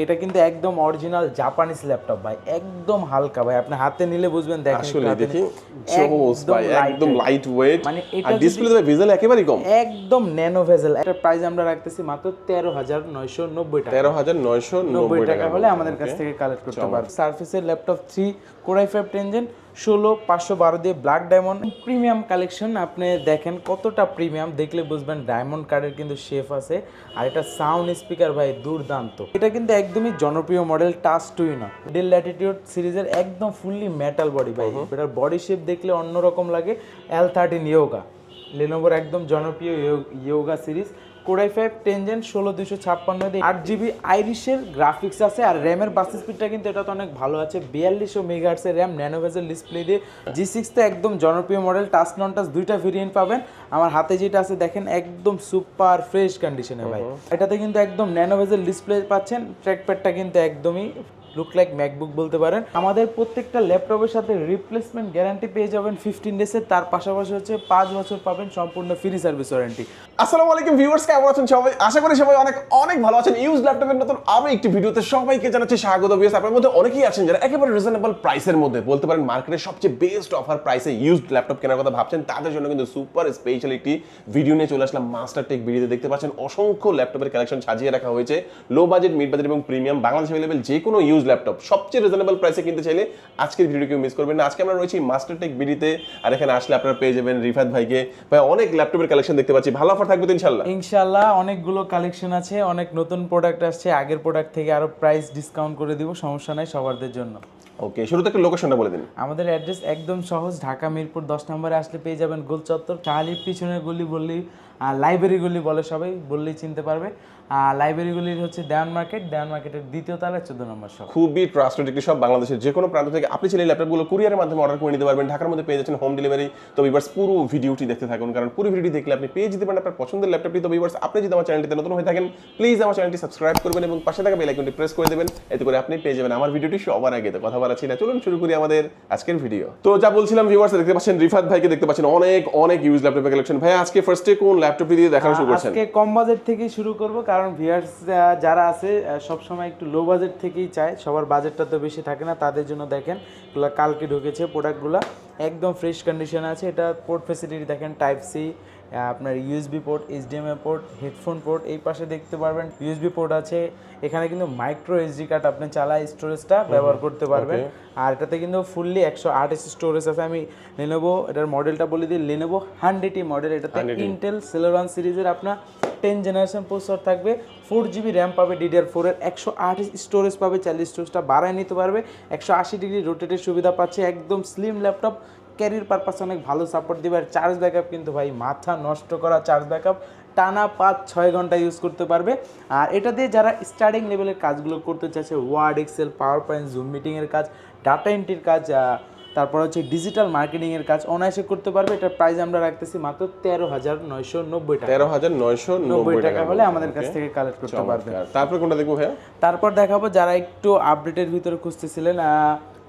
এটা কিন্তু একদম অরিজিনাল জাপানিজ ল্যাপটপ ভাই, একদম হালকা ভাই, আপনি হাতে নিলে বুঝবেন। দেখেন আসলে দেখি জোস ভাই, একদম লাইট ওয়েট, মানে আর এটা ডিসপ্লে তো ভেজেল একেবারেই কম। একদম ন্যানো ভেজেল। এটার প্রাইস আমরা রাখতেছি মাত্র 13,990 টাকা। 13,990 টাকা টাকা হলে আমাদের কাছ থেকে কালেক্ট করতে পারবেন। সারফেসের ল্যাপটপ 3 Core i5 10 Gen 16 512 দিয়ে ব্ল্যাক ডায়মন্ড প্রিমিয়াম কালেকশন। আপনি দেখেন কতটা প্রিমিয়াম, দেখলে বুঝবেন ডায়মন্ড কার্ডের কিন্তু শেফ আছে। আর এটা সাউন্ড স্পিকার ভাই দুর্দান্ত। এটা কিন্তু একদমই জনপ্রিয় মডেল, টাচ টুই না, ডেল ল্যাটিটিউড সিরিজের একদম ফুললি মেটাল বডি ভাই। এটার বডি শেপ দেখলে অন্যরকম লাগে। L13 ইয়োগা, লেনোভোর একদম জনপ্রিয় yoga series. Core i5 10 Gen 16256 দিয়ে 8GB আইরিশের গ্রাফিক্স আছে। আর র্যামের বাস স্পিডটা কিন্তু এটা তো অনেক ভালো আছে, 4200 মেগাহার্টজের র্যাম, ন্যানো বেজেল ডিসপ্লে দিয়ে। G6 তো একদম জনপ্রিয় মডেল, টাচ নন টাচ দুইটা ভেরিয়েন্ট পাবেন। আমার হাতে যেটা আছে দেখেন একদম সুপার ফ্রেশ কন্ডিশনে ভাই। এটাতে কিন্তু একদম ন্যানো বেজেল ডিসপ্লে পাচ্ছেন, ট্র্যাকপ্যাডটা কিন্তু একদমই লুক লাইক ম্যাকবুক বলতে পারেন। আমাদের প্রত্যেকটা ল্যাপটপের সাথে রিপ্লেসমেন্ট গ্যারান্টি পেয়ে যাবেন 15 ডেজের, তার পাশাপাশি হচ্ছে 5 বছর পাবেন সম্পূর্ণ ফ্রি সার্ভিস ওয়ারেন্টি। আসসালামু আলাইকুম ভিউয়ার্স, কেমন আছেন সবাই? আশা করি সবাই অনেক অনেক ভালো আছেন। ইউজ ল্যাপটপের নতুন আরো একটি ভিডিওতে সবাইকে জানাচ্ছি স্বাগত। ভিউয়ার্স, আপনাদের মধ্যে অনেকেই আছেন যারা একেবারে রিজনেবল প্রাইসের মধ্যে, বলতে পারেন মার্কেটের সবচেয়ে বেস্ট অফার প্রাইসে ইউজড ল্যাপটপ কেনার কথা ভাবছেন। তাদের জন্য কিন্তু সুপার স্পেশাল একটি ভিডিও নিয়ে চলে আসলাম। মাস্টার টেক ভিডিওতে দেখতে পাচ্ছেন অসংখ্য ল্যাপটপের কালেকশন সাজিয়ে রাখা হয়েছে। লো বাজেট, মিড বাজেট এবং প্রিমিয়াম বাংলাদেশে अवेलेबल যে কোনো ইউজ ল্যাপটপ সবচেয়ে রিজনেবল প্রাইসে কিনতে চাইলে আজকের ভিডিও কেউ মিস করবেন না। আজকে আমরা রয়েছি মাস্টার টেক ভিডিওতে, আর এখানে আসলে আপনারা পেয়ে যাবেন রিফাত ভাইকে। ভাই অনেক ল্যাপটপের কালেকশন দেখতে পাচ্ছি, ভালো অফার থাকবে তো ইনশাআল্লাহ? ইনশাআল্লাহ অনেকগুলো কালেকশন আছে, অনেক নতুন প্রোডাক্ট আসছে, আগের প্রোডাক্ট থেকে আরো প্রাইস ডিসকাউন্ট করে দিব, সমস্যা নাই সবারদের জন্য। ওকে, শুরুতে একটু লোকেশনটা বলে দিন। আমাদের অ্যাড্রেস একদম সহজ, ঢাকা মিরপুর 10 নম্বরে আসলে পেয়ে যাবেন গোল চত্বর। চাহালির পিছনের গলি বললেই, লাইব্রেরি গলি বলে সবাই, বললেই চিনতে পারবে। লাইব্রেরি গলির হচ্ছে দেওয়ান মার্কেট, দেওয়ান মার্কেটের দ্বিতীয় তলায় 14 নম্বর শপ। খুবই ট্রাস্টেড একটি সব, বাংলাদেশের যে কোনো প্রান্ত থেকে আপনি চাইলে ল্যাপটপগুলো কুরিয়ারের মাধ্যমে অর্ডার করে নিতে পারবেন। ঢাকার মধ্যে পেয়ে যাচ্ছেন হোম ডেলিভারি। তো ভিউয়ার্স, পুরো ভিডিওটি দেখতে থাকুন, কারণ পুরো ভিডিওটি দেখলে আপনি পেয়ে যেতে পারেন আপনার পছন্দের ল্যাপটপটি। তো ভিউয়ার্স, আপনি যদি আমার চ্যানেলটিতে নতুন হয়ে থাকেন, প্লিজ আমার চ্যানেলটি সাবস্ক্রাইব করবেন এবং পাশে থাকা বেল আইকনটি প্রেস করে দেবেন। এতে করে আপনি পেয়ে যাবেন আমার ভিডিওটি সবার আগে। তো কথা বাড়াচ্ছি না, চলুন শুরু করি আমাদের আজকের ভিডিও। তো যা বলছিলাম ভিউয়ার্স, দেখতে পাচ্ছেন রিফাত ভাইকে, দেখতে পাচ্ছেন অনেক অনেক ইউজ ল্যাপটপের কালেকশন। ভাই আজকে ফার্স্টে কোন ল্যাপটপটি দিয়ে দেখানো শুরু করছেন? আজকে কম বাজেট থেকেই শুরু করব, কারণ ভিউয়ার্স যারা আছে সব সময় একটু লো বাজেট থেকেই চায়, সবার বাজেটটা তো বেশি থাকে না, তাদের জন্য দেখেন এগুলো কালকে ঢুকেছে প্রোডাক্টগুলো, একদম ফ্রেশ কন্ডিশন আছে। এটা পোর্ট ফ্যাসিলিটি দেখেন, টাইপ সি, আপনার USB port, HDMI port, headphone port, এই পাশে দেখতে পারবেন ইউএসবি পোর্ট আছে। এখানে কিন্তু মাইক্রো এসডি কার্ড আপনি চালায় স্টোরেজটা ব্যবহার করতে পারবেন। আর এটাতে কিন্তু ফুললি 128 স্টোরেজ আছে। আমি Lenovo এটার মডেলটা বলে দিই, Lenovo 100 মডেল। এটাতে ইন্টেল Celeron সিরিজের আপনার 10 জেনারেশন প্রসেসর থাকবে, 4GB র্যাম পাবে, DDR4 এর 128 স্টোরেজ পাবে, চাইলে স্টোরেজটা বাড়ায় নিতে পারবে, 180 ডিগ্রি রোটেটের সুবিধা পাচ্ছে, একদম স্লিম ল্যাপটপ, ক্যারির পারপাসে অনেক ভালো সাপোর্ট দিবে। আর চার্জ ব্যাকআপ কিন্তু ভাই মাথা নষ্ট করা চার্জ ব্যাকআপ, টানা 5-6 ঘন্টা ইউজ করতে পারবে। আর এটা দিয়ে যারা স্টার্টিং লেভেলের কাজগুলো করতে চাইছে, Word, Excel, PowerPoint, Zoom মিটিংয়ের কাজ, ডাটা এন্ট্রির কাজ, তারপর হচ্ছে ডিজিটাল মার্কেটিংয়ের কাজ অনায়াসে করতে পারবে। এটার প্রাইস আমরা রাখতেছি মাত্র 13,990 টাকা। 13,990 টাকা হলে আমাদের কাছ থেকে কালেক্ট করতে পারবে। তারপর কোনটা দেখবো ভাইয়া? তারপর দেখাবো যারা একটু আপডেটের ভিতরে খুঁজতেছিলেন,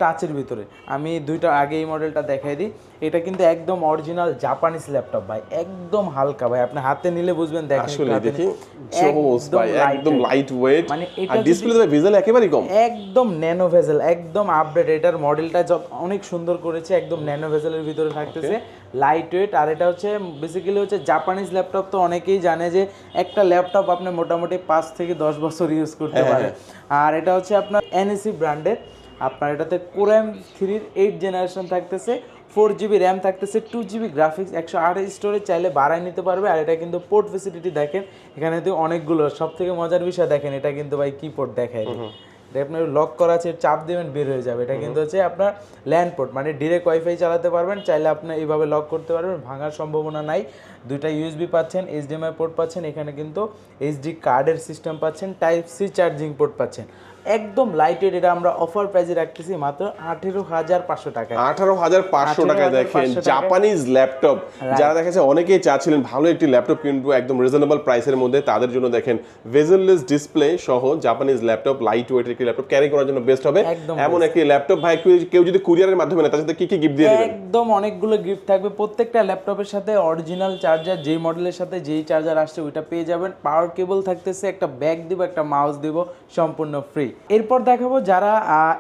টাচের ভিতরে, আমি দুইটা আগে এই মডেলটা দেখাই দিই। এটা কিন্তু একদম অরিজিনাল জাপানিজ ল্যাপটপ ভাই, একদম হালকা ভাই, আপনি হাতে নিলে বুঝবেন। দেখেন আসলে দেখি জোস ভাই, একদম লাইট ওয়েট, মানে আর ডিসপ্লে তো ভেজেল একেবারেই কম, একদম ন্যানো ভেজেল, একদম আপডেট। এটার মডেলটা অনেক সুন্দর করেছে, একদম ন্যানো ভেজেলের ভিতরে থাকতেছে, লাইট ওয়েট। আর এটা হচ্ছে বেসিক্যালি হচ্ছে জাপানিজ ল্যাপটপ। তো অনেকেই জানে যে একটা ল্যাপটপ আপনি মোটামুটি 5 থেকে 10 বছর ইউজ করতে পারেন। আর এটা হচ্ছে আপনার NEC ব্র্যান্ডের। আপনার এটাতে Core i3 8 জেনারেশন থাকতেছে, 4GB র্যাম থাকতেছে, 2GB গ্রাফিক্স, 128 স্টোরেজ, চাইলে বাড়ায় নিতে পারবে। আর এটা কিন্তু পোর্ট ফেসিলিটি দেখেন, এখানে তো অনেকগুলো। সব থেকে মজার বিষয় দেখেন, এটা কিন্তু ভাই কি পোর্ট দেখায়, এটা আপনার লক করা আছে, চাপ দেবেন বের হয়ে যাবে। এটা কিন্তু হচ্ছে আপনার ল্যান্ড পোর্ট, মানে ডিরেক্ট ওয়াইফাই চালাতে পারবেন, চাইলে আপনি এইভাবে লক করতে পারবেন, ভাঙার সম্ভাবনা নাই। দুইটা ইউএসবি পাচ্ছেন, HDMI পোর্ট পাচ্ছেন, এখানে কিন্তু এইচডি কার্ডের সিস্টেম পাচ্ছেন, টাইপ সি চার্জিং পোর্ট পাচ্ছেন। একদম লাইটওয়েট, এটা আমরা অফার প্রাইসে রাখতেছি মাত্র 18,500 টাকা। 18,500 টাকায় দেখেন জাপানিজ ল্যাপটপ। যারা দেখেছে অনেকেই চাচ্ছিলেন ভালো একটি ল্যাপটপ কিনবো একদম রিজনেবল প্রাইসের মধ্যে, তাদের জন্য দেখেন ভেজেললেস ডিসপ্লে সহ জাপানিজ ল্যাপটপ, লাইট ওয়েট একটি ল্যাপটপ ক্যারি করার জন্য বেস্ট হবে এমন একটি ল্যাপটপ। ভাই কেউ যদি কুরিয়ারের মাধ্যমে নেয় তার সাথে কি কি গিফট দিয়ে দিবেন? একদম অনেকগুলো গিফট থাকবে। প্রত্যেকটা ল্যাপটপের সাথে অরিজিনাল চার্জার, যেই মডেলের সাথে যেই চার্জার আসছে ওইটা পেয়ে যাবেন। পাওয়ার কেবল থাকতেছে, একটা ব্যাগ দিব, একটা মাউস দিব, সম্পূর্ণ ফ্রি। এরপর দেখাবো যারা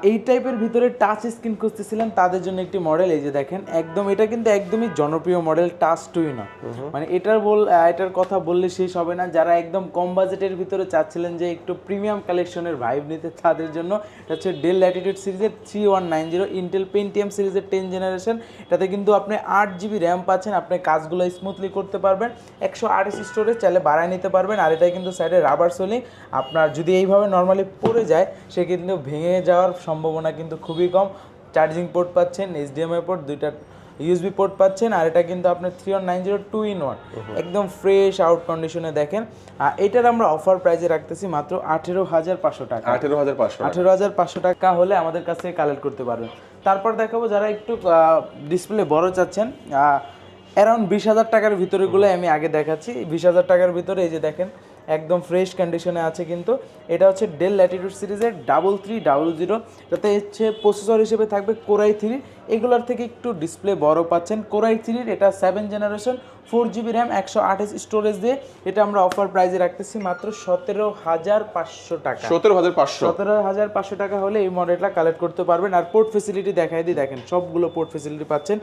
এই টাইপের ভিতরে টাচ স্ক্রিন খুঁজতেছিলেন তাদের জন্য একটি মডেল, এই যে দেখেন একদম, এটা কিন্তু একদমই জনপ্রিয় মডেল, টাচ টুই না, মানে এটার কথা বললে শেষ হবে না। যারা একদম কম বাজেটের ভিতরে চাচ্ছিলেন যে একটু প্রিমিয়াম কালেকশনের ভাইব নিতে, তাদের জন্য এটা হচ্ছে ডেল ল্যাটিটিউড সিরিজের 3190 ইন্টেল পেন্টিয়াম সিরিজের 10 জেনারেশন। এটাতে কিন্তু আপনি 8GB র্যাম পাচ্ছেন, আপনি কাজগুলো স্মুথলি করতে পারবেন। 128 স্টোরেজ চাইলে বাড়ায় নিতে পারবেন। আর এটা কিন্তু সাইডে রাবার সোলিং, আপনার যদি এইভাবে নর্মালি পড়ে যায় সে কিন্তু ভেঙে যাওয়ার সম্ভাবনা কিন্তু খুবই কম। চার্জিং পোর্ট পাচ্ছেন, HDMI পোর্ট, দুইটা USB পোর্ট পাচ্ছেন। আর এটা কিন্তু আপনার 3190 2-in-1 একদম ফ্রেশ আউট কন্ডিশনে দেখেন। আর এটার আমরা অফার প্রাইসে রাখতেছি মাত্র 18,500 টাকা। 18,500 টাকা হলে আমাদের কাছ থেকে কালেক্ট করতে পারবেন। তারপর দেখাবো যারা একটু ডিসপ্লে বড় চাচ্ছেন, অ্যারাউন্ড 20,000 টাকার ভিতরেগুলো আমি আগে দেখাচ্ছি। 20,000 টাকার ভিতরে এই যে দেখেন একদম ফ্রেশ কন্ডিশনে আছে কিন্তু। এটা হচ্ছে ডেল ল্যাটিটিউড সিরিজের 3300, যাতে হচ্ছে প্রসেসর হিসেবে থাকবে Core i3। এগুলোর থেকে একটু ডিসপ্লে বড় পাচ্ছেন। Core i3 এটা 7 জেনারেশন, 4GB র্যাম, 128 স্টোরেজ দিয়ে এটা আমরা অফার প্রাইসে রাখতেছি মাত্র 17,500 টাকা। 17,500 টাকা হলে এই মডেলটা কালেক্ট করতে পারবেন। আর পোর্ট ফেসিলিটি দেখাই দিই, দেখেন সবগুলো পোর্ট ফেসিলিটি পাচ্ছেন।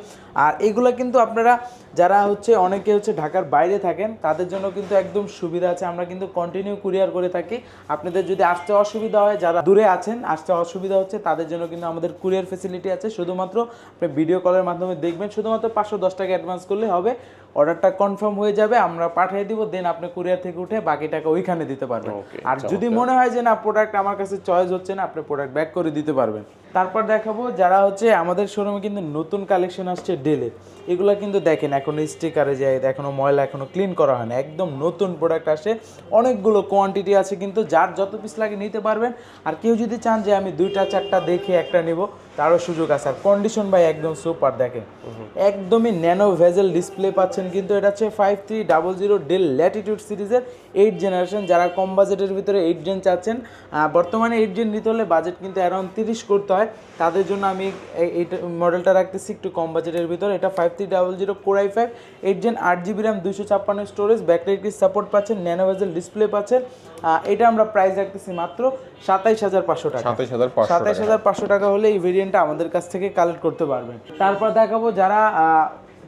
আর এগুলো কিন্তু আপনারা যারা হচ্ছে অনেকে হচ্ছে ঢাকার বাইরে থাকেন তাদের জন্য কিন্তু একদম সুবিধা আছে, আমরা কিন্তু কন্টিনিউ কুরিয়ার করে থাকি। আপনাদের যদি আসতে অসুবিধা হয়, যারা দূরে আছেন আসতে অসুবিধা হচ্ছে, তাদের জন্য কিন্তু আমাদের কুরিয়ার ফেসিলিটি আছে। শুধুমাত্র আপনি ভিডিও কলের মাধ্যমে দেখবেন, শুধুমাত্র 510 টাকা অ্যাডভান্স করলে হবে, অর্ডারটা কনফার্ম হয়ে যাবে, আমরা পাঠিয়ে দিব, দেন আপনি কুরিয়ার থেকে উঠে বাকি টাকা ওইখানে দিতে পারবেন। আর যদি মনে হয় যে না প্রোডাক্ট আমার কাছে চয়েস হচ্ছে না, আপনি প্রোডাক্ট ব্যাক করে দিতে পারবেন। তারপর দেখাবো যারা হচ্ছে আমাদের শোরুমে কিন্তু নতুন কালেকশন আসছে ডেলের, এগুলো কিন্তু দেখেন এখনো স্টিকারে যায়, এখনো ময়লা এখনো ক্লিন করা হয় না, একদম নতুন প্রোডাক্ট আসে, অনেকগুলো কোয়ান্টিটি আছে কিন্তু, যার যত পিস লাগে নিতে পারবেন। আর কেউ যদি চান যে আমি 2টা 4টা দেখে একটা নেব, তারও সুযোগ আছে। আর কন্ডিশন ভাই একদম সুপার, দেখেন একদমই ন্যানো ভেজেল ডিসপ্লে পাচ্ছেন কিন্তু। এটা হচ্ছে 5300 ডেল ল্যাটিটিউড সিরিজের 8 জেনারেশন। যারা কম বাজেটের ভিতরে 8 জেন চাচ্ছেন, বর্তমানে 8 জেন নিতে হলে বাজেট কিন্তু অ্যারাউন্ড 30 করতে হয়, তাদের জন্য আমি এই মডেলটা রাখতেছি একটু কম বাজেটের ভিতরে। এটা 5300 Core i5 8 gen, 8GB RAM, 256 storage, backlight support পাচ্ছেন, ন্যানো ভেজেল ডিসপ্লে পাচ্ছেন। এটা আমরা প্রাইস রাখতেছি মাত্র 27,500 টাকা। 27,500 টাকা হলে এই ভেরিয়েন্টটা আমাদের কাছ থেকে কালেক্ট করতে পারবেন। তারপর দেখাবো যারা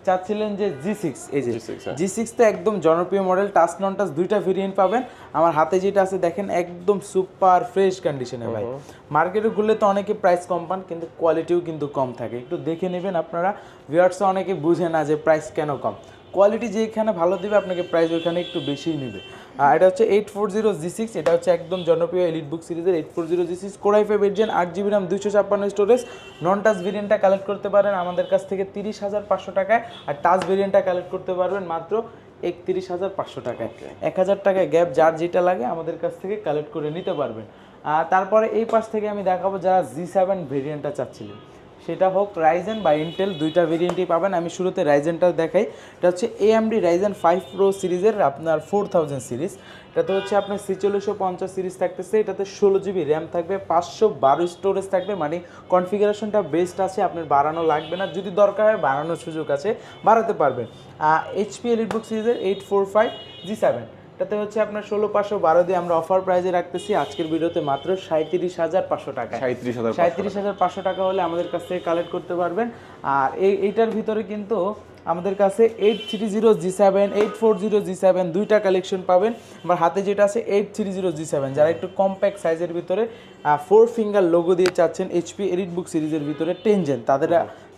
চাচ্ছিলেন যে G6, এই যে G6 তো একদম জনপ্রিয় মডেল, টাচ নন টাচ দুইটা ভেরিয়েন্ট পাবেন। আমার হাতে যেটা আছে দেখেন একদম সুপার ফ্রেশ কন্ডিশনে ভাই। মার্কেটে ঘুরলে তো অনেকে প্রাইস কম পান, কিন্তু কোয়ালিটিও কিন্তু কম থাকে, একটু দেখে নেবেন আপনারা। ভিউয়ার্স অনেকে বুঝে না যে প্রাইস কেন কম, কোয়ালিটি যেখানে ভালো দিবে আপনাকে প্রাইস ওইখানে একটু বেশিই নেবে। এটা হচ্ছে 840 G6, এটা হচ্ছে একদম জনপ্রিয় এলিট বুক সিরিজের 840 G6 Core i5 8 gen, 8GB RAM, 256 storage. Non touch ভেরিয়েন্টটা কালেক্ট করতে পারেন আমাদের কাছ থেকে 30,500 টাকায়। আর টাচ ভেরিয়েন্টটা কালেক্ট করতে পারবেন মাত্র 31,500 টাকায়। 1,000 টাকায় গ্যাপ, যার যেটা লাগে আমাদের কাছ থেকে কালেক্ট করে নিতে পারবেন। তারপরে এই পাশ থেকে আমি দেখাবো যারা G7 ভেরিয়েন্টটা চাচ্ছিলেন, সেটা হোক রাইজেন বা ইন্টেল, দুইটা ভেরিয়েন্টই পাবেন। আমি শুরুতে রাইজেনটা দেখাই। এটা হচ্ছে AMD Ryzen 5 Pro সিরিজের আপনার 4000 সিরিজ। এটাতে হচ্ছে আপনার 4650 সিরিজ থাকতেছে। এটাতে 16GB র্যাম থাকবে, 512 স্টোরেজ থাকবে, মানে কনফিগারেশনটা বেস্ট আছে, আপনার বাড়ানো লাগবে না, যদি দরকার হয় বাড়ানোর সুযোগ আছে, বাড়াতে পারবেন। HP EliteBook সিরিজের 845 G7, এটাতে হচ্ছে আপনার 16,512 দিয়ে আমরা অফার প্রাইসে রাখতেছি আজকের ভিডিওতে মাত্র 37,500 টাকা। 37,500 টাকা হলে আমাদের কাছ থেকে কালেক্ট করতে পারবেন। আর এইটার ভিতরে কিন্তু আমাদের কাছে 830 G7, 840 G7 দুইটা কালেকশন পাবেন। আমার হাতে যেটা আছে 830 G7, যারা একটু কম্প্যাক্ট সাইজের ভিতরে 4 ফিঙ্গার লোগো দিয়ে চাচ্ছেন HP EliteBook সিরিজের ভিতরে 10 জেন,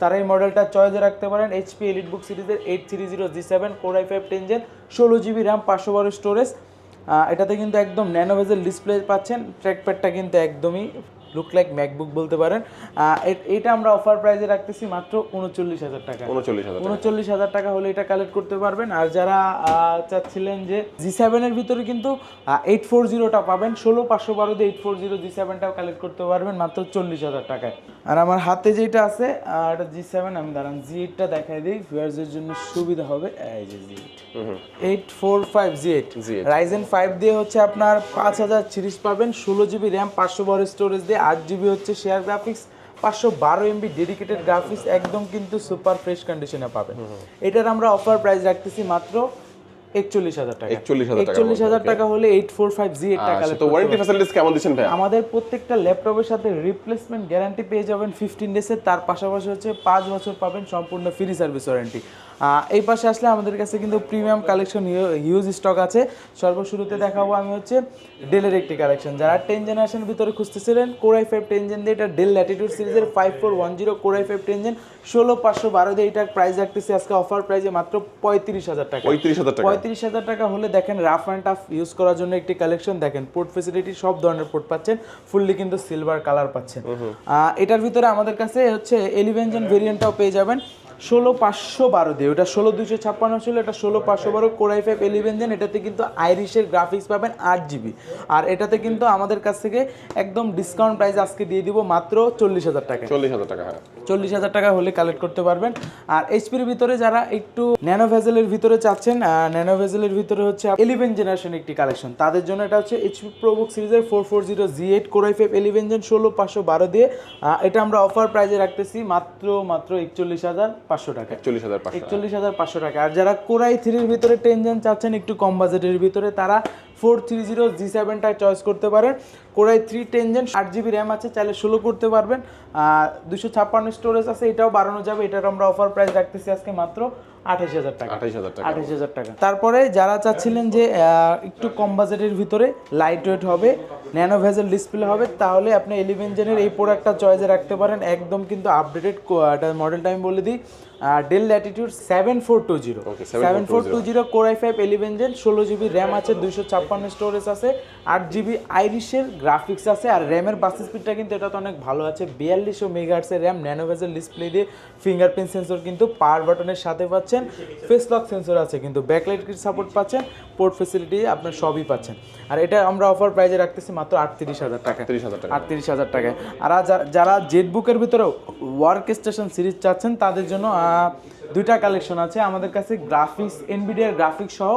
তারা এই মডেলটা চয়েসে রাখতে পারেন। HP EliteBook সিরিজের 830 G7 Core i5 10 gen, 16GB RAM, 512 storage. এটাতে কিন্তু একদম ন্যানো ভেজেল ডিসপ্লে পাচ্ছেন। ট্র্যাকপ্যাডটা কিন্তু একদমই লুক লাইক ম্যাকবুক বলতে পারেন। এটা আমরা অফার প্রাইসে রাখতেছি মাত্র 39,000 টাকা। 39,000 টাকা হলে এটা কালেক্ট করতে পারবেন। আর যারা চাচ্ছিলেন যে G7 এর ভিতরে কিন্তু 840টা পাবেন, 16,512 দিয়ে 840 G7টাও কালেক্ট করতে পারবেন মাত্র 40,000 টাকায়। আর আমার হাতে যেটা আছে এটা G7, আমি দাঁড়ান G8টা দেখাই দিই ভিউয়ারদের জন্য সুবিধা হবে। এই যে G8 845 G8 Ryzen 5 দিয়ে হচ্ছে আপনার 5030 পাবেন, 16GB RAM 512 স্টোরেজ দিয়ে, 8GB হচ্ছে share graphics, 512 MB dedicated graphics, একদম কিন্তু সুপার ফ্রেশ কন্ডিশনে পাবেন। এটার আমরা অফার প্রাইস রাখতেছি মাত্র 41,000 টাকা। 41,000 টাকা হলে 845 G8 টাকা। তো ওয়ারেন্টি ফ্যাসিলিটিস কেমন দিচ্ছেন ভাই? আমাদের প্রত্যেকটা ল্যাপটপের সাথে রিপ্লেসমেন্ট গ্যারান্টি পেয়ে যাবেন 15 ডেজের, তার পাশাপাশি হচ্ছে 5 বছর পাবেন সম্পূর্ণ ফ্রি সার্ভিস ওয়ারেন্টি। এই পাশে আসলে আমাদের কাছে কিন্তু প্রিমিয়াম কালেকশন হিউজ স্টক আছে। সর্বশুরুতে দেখাবো আমি হচ্ছে ডেলের একটি কালেকশন। যারা 10 জেনারেশনের ভিতরে খুঁজতেছিলেন Core i5 10 জেন দিয়ে, এটা ডেল ল্যাটিটিউড সিরিজের 5410 Core i5 10 জেন 16,512 দিয়ে এটার প্রাইস রাখতেছি আজকে অফার প্রাইসে মাত্র 35,000 টাকা। 35,000 টাকা হলে দেখেন রাফ অ্যান্ড টাফ ইউজ করার জন্য একটি কালেকশন। দেখেন পোর্ট ফেসিলিটি সব ধরনের পোর্ট পাচ্ছেন, ফুললি কিন্তু সিলভার কালার পাচ্ছেন। এটার ভিতরে আমাদের কাছে হচ্ছে 11 জেন ভেরিয়েন্টটাও পেয়ে যাবেন 16,512 দিয়ে। ওটা 16,256 ছিল, এটা 16,512 Core i5 11 জেন। এটাতে কিন্তু আইরিশের গ্রাফিক্স পাবেন 8GB। আর এটাতে কিন্তু আমাদের কাছ থেকে একদম ডিসকাউন্ট প্রাইস আজকে দিয়ে দিব মাত্র 40,000 টাকা। 40,000 টাকা, হ্যাঁ 40,000 টাকা হলে কালেক্ট করতে পারবেন। আর এইচপির ভিতরে যারা একটু ন্যানো ভেজেলের ভিতরে চাচ্ছেন, ন্যানো ভেজেলের ভিতরে হচ্ছে 11 জেনারেশন একটি কালেকশন, তাদের জন্য এটা হচ্ছে এইচপি প্রোবুক সিরিজের 440 G8 Core i5 11 জেন 16,512 দিয়ে। এটা আমরা অফার প্রাইসে রাখতেছি মাত্র 41,500 টাকা। 41,500 টাকা। আর যারা Core i3 এর ভিতরে 10 জেন চাচ্ছেন একটু কম বাজেটের ভিতরে, তারা 430 G7টা চয়েস করতে পারেন। Core i3 10 gen 8GB RAM আছে, চাইলে 16 করতে পারবেন। 256 স্টোরেজ আছে, এটাও বাড়ানো যাবে। এটার আমরা অফার প্রাইস রাখতেছি আজকে মাত্র 28,000 টাকা। 28,000 টাকা। তারপরে যারা চাচ্ছিলেন যে একটু কম বাজেটের ভিতরে লাইট ওয়েট হবে, ন্যানো ভেজেল ডিসপ্লে হবে, তাহলে আপনি 11 জেনের এই প্রোডাক্টটা চয়েসে রাখতে পারেন। একদম কিন্তু আপডেটেড মডেলটা আমি বলে দিই, Dell Latitude 7420 Core i5 11 gen 16GB RAM আছে, 256 স্টোরেজ আছে, 8GB আইরিশের গ্রাফিক্স আছে। আর র্যামের বাস স্পিডটা কিন্তু এটা তো অনেক ভালো আছে, 4200 মেগাহার্টজের র্যাম, ন্যানো ভেজেল ডিসপ্লে দিয়ে, ফিঙ্গারপ্রিন্ট সেন্সর কিন্তু পাওয়ার বাটনের সাথে পাচ্ছেন, ফেস লক সেন্সর আছে কিন্তু, ব্যাকলাইট সাপোর্ট পাচ্ছেন, পোর্ট ফেসিলিটি আপনার সবই পাচ্ছেন। আর এটা আমরা অফার প্রাইসে রাখতেছি মাত্র 38,000 টাকা। 38,000 টাকায়। আর যারা জেটবুকের ভিতরে ওয়ার্ক স্টেশন সিরিজ চাচ্ছেন, তাদের জন্য দুইটা কালেকশন আছে আমাদের কাছে, গ্রাফিক্স এনভিডিআর গ্রাফিক্স সহ,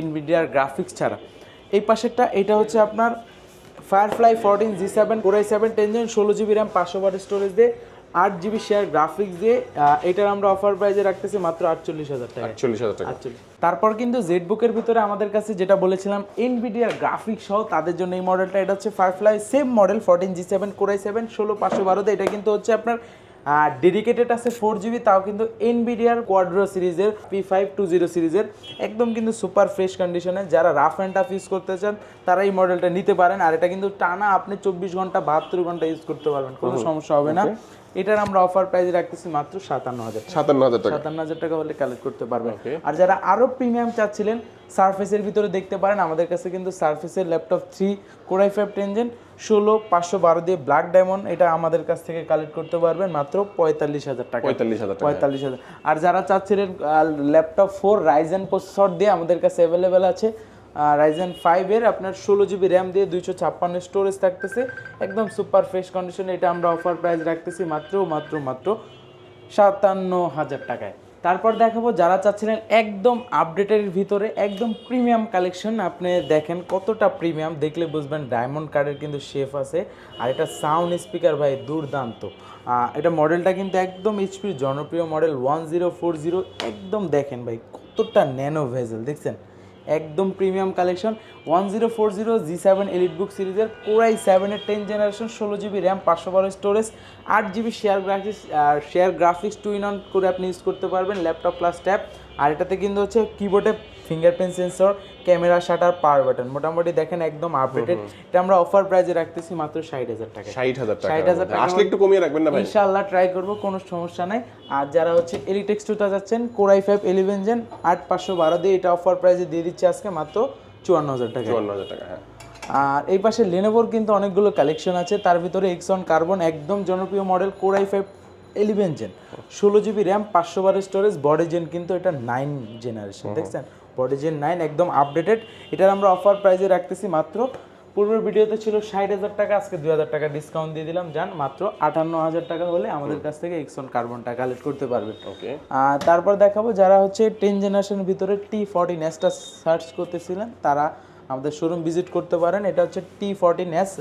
এনভিডিআর গ্রাফিক্স ছাড়া। এই পাশেরটা এটা হচ্ছে আপনার Firefly 14 G7 Core i7 10 gen 16GB RAM 512 storage দিয়ে, 8GB শেয়ার গ্রাফিক্স দিয়ে। এটার আমরা অফার প্রাইসে রাখতেছি মাত্র 48,000 টাকা। 48,000 টাকা। তারপর কিন্তু জেটবুকের ভিতরে আমাদের কাছে যেটা বলেছিলাম এনভিডিআর গ্রাফিক্স সহ, তাদের জন্য এই মডেলটা, এটা হচ্ছে firefly same model 14 G7 Core i7 16,512 দিয়ে। এটা কিন্তু হচ্ছে আপনার ডেডিকেটেড আছে 4GB, তাও কিন্তু এনভিডিআর কোয়াড্রো সিরিজের P520 সিরিজের, একদম কিন্তু সুপার ফ্রেশ কন্ডিশনে। যারা রাফ অ্যান্ড টাফ ইউজ করতে চান তারা এই মডেলটা নিতে পারেন। আর এটা কিন্তু টানা আপনি 24 ঘন্টা 72 ঘন্টা ইউজ করতে পারবেন, কোনো সমস্যা হবে না। এটার আমরা অফার প্রাইসে রাখতেছি মাত্র 57,000 টাকা হলে কালেক্ট করতে পারবেন। আর যারা আরো প্রিমিয়াম চাচ্ছিলেন, সারফেসের ভিতরে দেখতে পারেন আমাদের কাছে কিন্তু সারফেসের ল্যাপটপ 3 Core i5 10 জেন 16,512 দিয়ে ব্ল্যাক ডায়মন্ড, এটা আমাদের কাছ থেকে কালেক্ট করতে পারবেন মাত্র 45,000 টাকা। 45,000। আর যারা চাচ্ছিলেন ল্যাপটপ 4 Ryzen প্রসেসর দিয়ে, আমাদের কাছে অ্যাভেলেবেল আছে Ryzen 5 এর আপনার 16GB RAM দিয়ে, 256 স্টোরেজ থাকতেছে, একদম সুপার ফ্রেশ কন্ডিশনে। এটা আমরা অফার প্রাইস রাখতেছি মাত্র 57,000 টাকায়। তারপর দেখাবো যারা চাচ্ছিলেন একদম আপডেটের ভিতরে একদম প্রিমিয়াম কালেকশন। আপনি দেখেন কতটা প্রিমিয়াম, দেখলে বুঝবেন ডায়মন্ড কার্ডের কিন্তু শেফ আছে। আর এটা সাউন্ড স্পিকার ভাই দুর্দান্ত। এটা মডেলটা কিন্তু একদম এইচপির জনপ্রিয় মডেল 1040, একদম দেখেন ভাই কতটা ন্যানো ভেজেল, দেখছেন একদম প্রিমিয়াম কালেকশন। 1040 G7 এলিটবুক সিরিজের Core i7 এর 10 generation 16GB RAM 512 storage, 8GB share graphics 2-in-1 করে আপনি ইউজ করতে পারবেন, ল্যাপটপ প্লাস ট্যাব। আর এটাতে কিন্তু হচ্ছে কিবোর্ডে fingerprint sensor, camera, shutter, power button, মোটামুটি দেখেন একদম আপডেটেড। এটা আমরা অফার প্রাইসে রাখতেছি মাত্র 60,000 টাকা। 60,000 টাকা আসলে একটু কমিয়ে রাখবেন না ভাই? ইনশাআল্লাহ ট্রাই করব, কোনো সমস্যা নাই। আর যারা হচ্ছে এলিটেক্স 2টা যাচ্ছেন Core i5 11 জেন 8,512 দিয়ে, এটা অফার প্রাইসে দিয়ে দিচ্ছে আজকে মাত্র 54,000 টাকা। 54,000 টাকা, হ্যাঁ। আর এই পাশে লেনোভোর কিন্তু অনেকগুলো কালেকশন আছে, তার ভিতরে এক্সন কার্বন একদম জনপ্রিয় model core i5 11 gen 16 GB RAM 512 storage, body gen কিন্তু এটা 9 জেনারেশন, দেখছেন বডি জেন 9 একদম আপডেটেড। এটার আমরা অফার প্রাইসে রাখতেছি মাত্র, পূর্বের ভিডিওতে ছিল 60,000 টাকা, আজকে 2,000 টাকা ডিসকাউন্ট দিয়ে দিলাম, যান মাত্র 58,000 টাকা হলে আমাদের কাছ থেকে এক্সন কার্বনটা কালেক্ট করতে পারবেন। ওকে, আর তারপর দেখাবো যারা হচ্ছে 10 জেনারেশনের ভিতরে T14S টা সার্চ করতেছিলেন তারা আমাদের শোরুম ভিজিট করতে পারেন। এটা হচ্ছে T14S,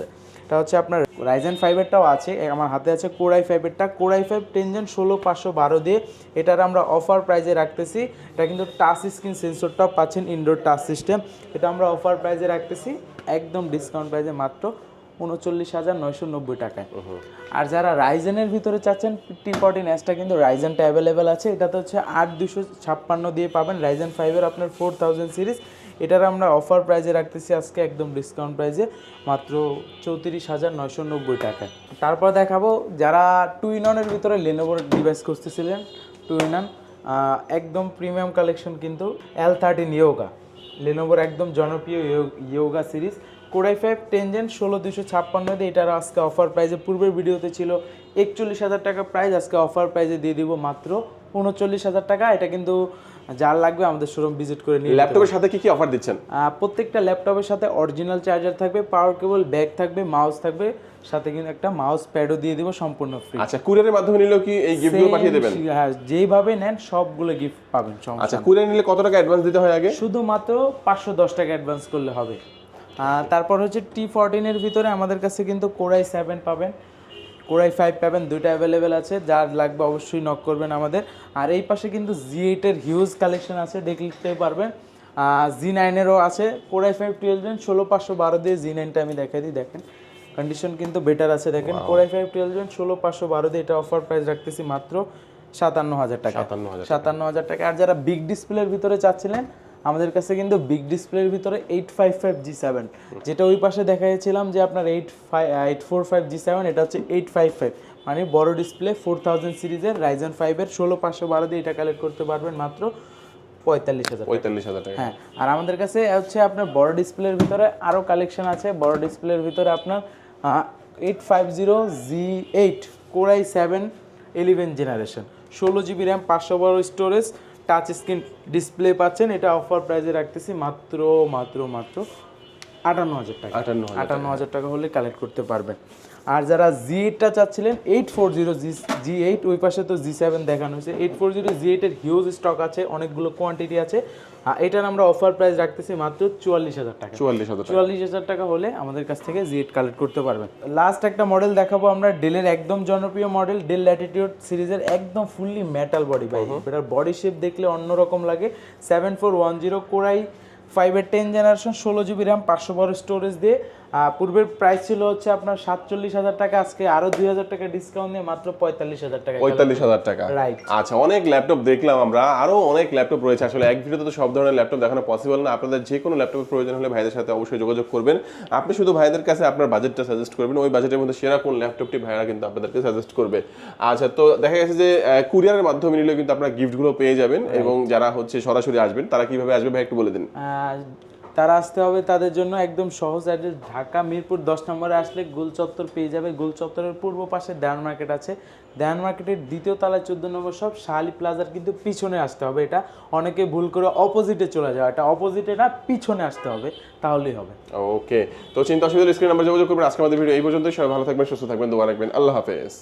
এটা হচ্ছে আপনার রাইজেন 5 এরটাও আছে, আমার হাতে আছে core i5 এরটা, core i5 10 gen 16512 দিয়ে এটার আমরা অফার প্রাইজে রাখতেছি। এটা কিন্তু টাচ স্ক্রিন সেন্সরটাও পাচ্ছেন, ইনডোর টাচ সিস্টেম, এটা আমরা অফার প্রাইজে রাখতেছি একদম ডিসকাউন্ট প্রাইজে মাত্র 39,990 টাকায়। আর যারা রাইজেনের ভিতরে চাচ্ছেন T14Sটা কিন্তু রাইজেনটা অ্যাভেলেবেল আছে, এটাতে হচ্ছে 8256 দিয়ে পাবেন, রাইজেন 5 এর আপনার 4000 সিরিজ, এটার আমরা অফার প্রাইজে রাখতেছি আজকে একদম ডিসকাউন্ট প্রাইজে মাত্র 34,990 টাকায়। তারপর দেখাবো যারা 2-in-1 ভিতরে লেনোভোর ডিভাইস খুঁজতেছিলেন, 2-in-1 একদম প্রিমিয়াম কালেকশন কিন্তু L13 ইয়োগা, লেনোভোর একদম জনপ্রিয় yoga series, core i5 10 gen 16256 দিয়ে এটার আজকে অফার প্রাইজে, পূর্বের ভিডিওতে ছিল 41,000 টাকা প্রাইস, আজকে অফার প্রাইজে দিয়ে দিব মাত্র 39,000 টাকা। এটা কিন্তু যার লাগবে আমাদের শোরুম ভিজিট করে নিয়ে। ল্যাপটপের সাথে কি কি অফার দিচ্ছেন? প্রত্যেকটা ল্যাপটপের সাথে অরিজিনাল চার্জার থাকবে, পাওয়ার কেবল, ব্যাগ থাকবে, মাউস থাকবে, সাথে কিন্তু একটা মাউস প্যাডও দিয়ে দিব সম্পূর্ণ ফ্রি। আচ্ছা, কুরিয়ারের মাধ্যমে নিলেও কি এই গিফটগুলো পাঠিয়ে দেবেন? হ্যাঁ, যেভাবে নেন সবগুলো গিফট পাবেন। আচ্ছা, কুরিয়ার নিলে কত টাকা অ্যাডভান্স দিতে হয় আগে? শুধুমাত্র 510 টাকা অ্যাডভান্স করলে হবে। তারপর হচ্ছে T14 এর ভিতরে আমাদের কাছে কিন্তু কোর i7 পাবেন, কোর i5 পাবেন, দুইটা অ্যাভেলেবেল আছে, যার লাগবে অবশ্যই নক করবেন আমাদের। আর এই পাশে কিন্তু Z8 এর হিউজ কালেকশন আছে, দেখতে পারবেন। Z9 এরও আছে, কোর i5 12 জেন 16512 দিয়ে Z9টা আমি দেখাই দিই, দেখেন কন্ডিশন কিন্তু বেটার আছে, দেখেন কোর i5 12 জেন 16512 দিয়ে এটা অফার প্রাইস রাখতেছি মাত্র 57,000 টাকা। 57,000 টাকা। আর যারা বিগ ডিসপ্লের ভিতরে চাচ্ছিলেন আমাদের কাছে কিন্তু বিগ ডিসপ্লের ভিতরে 855G7, যেটা ওই পাশে দেখাইছিলাম যে আপনার 845G7, এটা হচ্ছে 855, মানে বড় ডিসপ্লে 4000 সিরিজের রাইজেন 5 এর 16512 দিয়ে এটা কালেক্ট করতে পারবেন মাত্র 45,000 টাকা। হ্যাঁ, আর আমাদের কাছে হচ্ছে আপনার বড় ডিসপ্লের ভিতরে আরও কালেকশন আছে। বড় ডিসপ্লের ভিতরে আপনার 850G8 core i7 11 generation 16 GB RAM 512 storage, touch screen display পাচ্ছেন, এটা অফার প্রাইসে রাখতেছি মাত্র 58,000 টাকা। 58,000 টাকা হলে কালেক্ট করতে পারবেন। আর যারা Z8টা চাচ্ছিলেন 840G8, ওই পাশে তো G7 দেখানো হয়েছে, 840G8 এর হিউজ স্টক আছে, অনেকগুলো কোয়ান্টিটি আছে, এটার আমরা অফার প্রাইস রাখতেছি মাত্র 44,000 টাকা। 44,000 টাকা হলে আমাদের কাছ থেকে Z8 কালেক্ট করতে পারবেন। লাস্ট একটা মডেল দেখাবো আমরা, ডেলের একদম জনপ্রিয় মডেল, ডেল ল্যাটিটিউড সিরিজের একদম ফুললি মেটাল বডি, ভাই এটার বডি শেপ দেখলে অন্যরকম লাগে। 7410 কোর i5 এর 10 জেনারেশন 16 GB র্যাম 512 স্টোরেজ দিয়ে, পূর্বের প্রাইস ছিল হচ্ছে আপনার 47,000 টাকা, আজকে আরো 2,000 টাকা ডিসকাউন্ট দিয়ে মাত্র 45,000 টাকা। 45,000 টাকা, রাইট। আচ্ছা, অনেক ল্যাপটপ দেখলাম আমরা, আরো অনেক ল্যাপটপ রয়েছে। আসলে এক ভিডিওতে তো সব ধরনের ল্যাপটপ দেখানো পসিবল না। আপনাদের যে কোনো ল্যাপটপের প্রয়োজন হলে ভাইদের সাথে অবশ্যই যোগাযোগ করবেন। আপনি শুধু ভাইদের কাছে আপনার বাজেটটা সাজেস্ট করবেন, ওই বাজেটের মধ্যে সেরা কোন ল্যাপটপটি ভাইরা কিন্তু আপনাদেরকে সাজেস্ট করবে। আচ্ছা, তো দেখা গেছে যে কুরিয়ারের মাধ্যমে নিলেও কিন্তু আপনারা গিফটগুলো পেয়ে যাবেন, এবং যারা হচ্ছে সরাসরি আসবেন তারা কিভাবে আসবে ভাই একটু বলে দিন। তারা আসতে হবে, তাদের জন্য একদম সহজ অ্যাড্রেস, ঢাকা মিরপুর 10 নম্বরে আসলে গোল চত্বর পেয়ে যাবে। গোল চত্বরের পূর্ব পাশে দেওয়ান মার্কেট আছে, দেওয়ান মার্কেটের দ্বিতীয় তলায় 14 নম্বর শপ, শাহালি প্লাজার কিন্তু পিছনে আসতে হবে। এটা অনেকে ভুল করে অপোজিটে চলে যায়, এটা অপোজিটে না, পিছনে আসতে হবে, তাহলেই হবে। ওকে, তো চিন্তা অসুবিধা স্ক্রিন নাম্বার যোগাযোগ করবেন। আজকে আমাদের ভিডিও এই পর্যন্তই। সবাই ভালো থাকবেন, সুস্থ থাকবেন, দোয়া রাখবেন। আল্লাহ হাফেজ।